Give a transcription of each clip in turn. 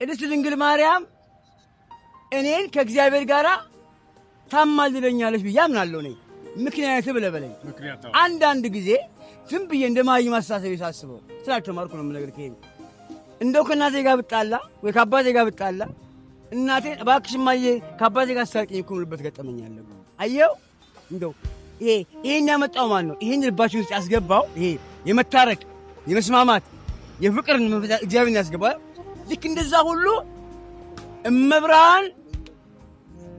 ቅድስት ድንግል ማርያም እኔን ከእግዚአብሔር ጋር ታማልደኛለች ብዬ አምናለሁ። እኔ ምክንያት ብለበለኝ አንዳንድ ጊዜ ዝም ብዬ እንደማይ ማሳሰብ ሳስበው ስላልተማርኩ ነው የምነግርህ። ከሄ እንደው ከእናቴ ጋር ብጣላ ወይ ከአባቴ ጋር ብጣላ እናቴ እባክሽ እማዬ ከአባቴ ጋር አስታርቂኝ እኮ የምልበት ገጠመኝ አለ። አየው እንደው ይሄን ያመጣው ማን ነው? ይሄን ልባችን ውስጥ ያስገባው ይሄ የመታረቅ የመስማማት የፍቅርን እግዚአብሔር ያስገባው። ልክ እንደዛ ሁሉ እመብርሃን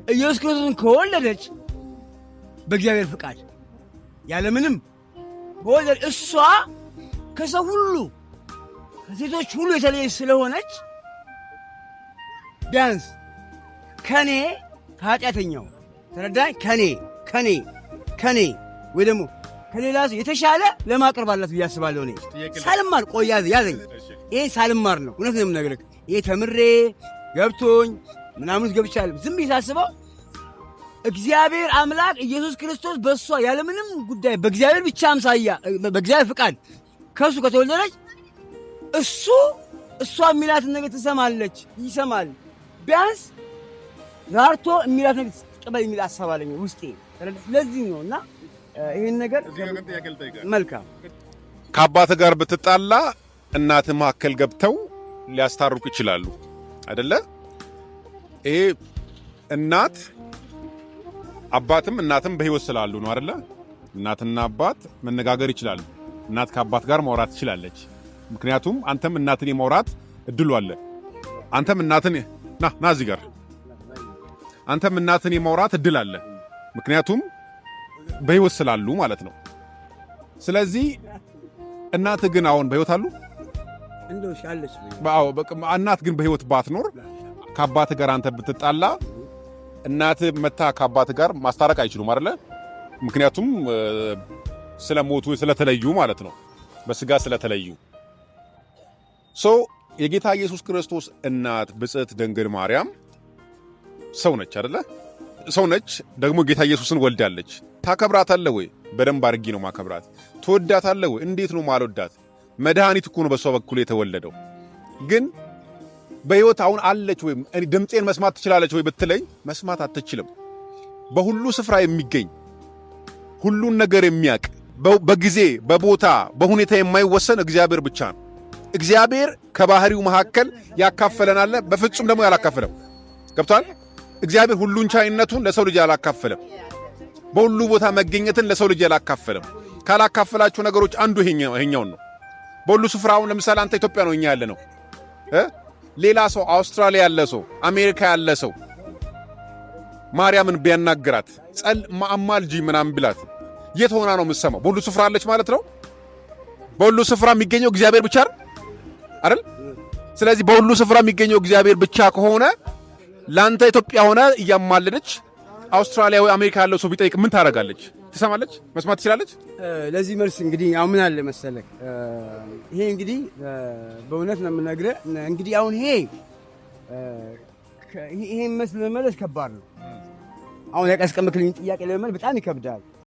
ኢየሱስ ክርስቶስን ከወለደች በእግዚአብሔር ፍቃድ ያለምንም በወለድ እሷ ከሰው ሁሉ ከሴቶች ሁሉ የተለየች ስለሆነች ቢያንስ ከኔ ከኃጢአተኛው ተረዳኝ ከኔ ወይ ደግሞ ከሌላ ሰው የተሻለ ለማቅረብ አላት ብዬ አስባለሁ። እኔ ሳልማር ቆይ ያዘኝ። ይሄ ሳልማር ነው እውነት ነው የምነግርህ። ይሄ ተምሬ ገብቶኝ ምናምን ገብቻለሁ። ዝም ብዬ ሳስበው እግዚአብሔር አምላክ ኢየሱስ ክርስቶስ በእሷ ያለምንም ጉዳይ በእግዚአብሔር ብቻ አምሳያ በእግዚአብሔር ፍቃድ ከእሱ ከተወለደች እሷ የሚላትን ነገር ትሰማለች፣ ይሰማል። ቢያንስ ራርቶ የሚላት ነገር ትቀበል የሚል አሳባለኝ ውስጤ። ስለዚህ ነው እና ይሄን ነገር መልካም ከአባት ጋር ብትጣላ እናት መካከል ገብተው ሊያስታርቁ ይችላሉ አይደለ? ይሄ እናት አባትም እናትም በህይወት ስላሉ ነው አይደለ? እናትና አባት መነጋገር ይችላሉ። እናት ከአባት ጋር ማውራት ትችላለች። ምክንያቱም አንተም እናትን የማውራት እድሉ አለ። አንተም እናትን ና እዚህ ጋር አንተም እናትን የማውራት እድል አለ። ምክንያቱም በህይወት ስላሉ ማለት ነው። ስለዚህ እናት ግን አሁን በህይወት አሉ እንደው ሻለች። እናት ግን በህይወት ባትኖር ከአባት ጋር አንተ ብትጣላ እናት መታ ከአባት ጋር ማስታረቅ አይችሉም አይደለ? ምክንያቱም ስለሞቱ ስለተለዩ ማለት ነው። በስጋ ስለተለዩ የጌታ ኢየሱስ ክርስቶስ እናት ብጽዕት ድንግል ማርያም ሰው ነች አይደለ? ሰው ነች ደግሞ ጌታ ኢየሱስን ወልዳለች። ታከብራታለህ ወይ? በደንብ አድርጌ ነው ማከብራት። ትወዳታለህ ወይ? እንዴት ነው ማልወዳት? መድኃኒት እኮ ነው በሷ በኩል የተወለደው። ግን በህይወት አሁን አለች ወይ? ድምጼን መስማት ትችላለች ወይ ብትለኝ መስማት አትችልም። በሁሉ ስፍራ የሚገኝ ሁሉን ነገር የሚያውቅ በጊዜ በቦታ በሁኔታ የማይወሰን እግዚአብሔር ብቻ ነው። እግዚአብሔር ከባህሪው መካከል ያካፈለናል፣ በፍጹም ደግሞ ያላካፈለም። ገብቷል? እግዚአብሔር ሁሉን ቻይነቱን ለሰው ልጅ ያላካፈለም፣ በሁሉ ቦታ መገኘትን ለሰው ልጅ ያላካፈለም። ካላካፈላችሁ ነገሮች አንዱ ይሄኛውን ነው። በሁሉ ስፍራውን ለምሳሌ አንተ ኢትዮጵያ ነው እኛ ያለ ነው። ሌላ ሰው አውስትራሊያ ያለ ሰው አሜሪካ ያለ ሰው ማርያምን ቢያናግራት ማአማልጂ ምናምን ብላት የት ሆና ነው የምትሰማው? በሁሉ ስፍራ አለች ማለት ነው። በሁሉ ስፍራ የሚገኘው እግዚአብሔር ብቻ አይደል? ስለዚህ በሁሉ ስፍራ የሚገኘው እግዚአብሔር ብቻ ከሆነ ላንተ ኢትዮጵያ ሆነ እያማለደች አውስትራሊያ ወይ አሜሪካ ያለው ሰው ቢጠይቅ ምን ታደርጋለች? ትሰማለች? መስማት ትችላለች? ለዚህ መልስ እንግዲህ አሁን ምን አለ መሰለህ፣ ይሄ እንግዲህ በእውነት ነው የምነግርህ። እንግዲህ አሁን ይሄ መልስ ለመመለስ ከባድ ነው። አሁን ያቀስቀምክልኝ ጥያቄ ለመመለስ በጣም ይከብዳል።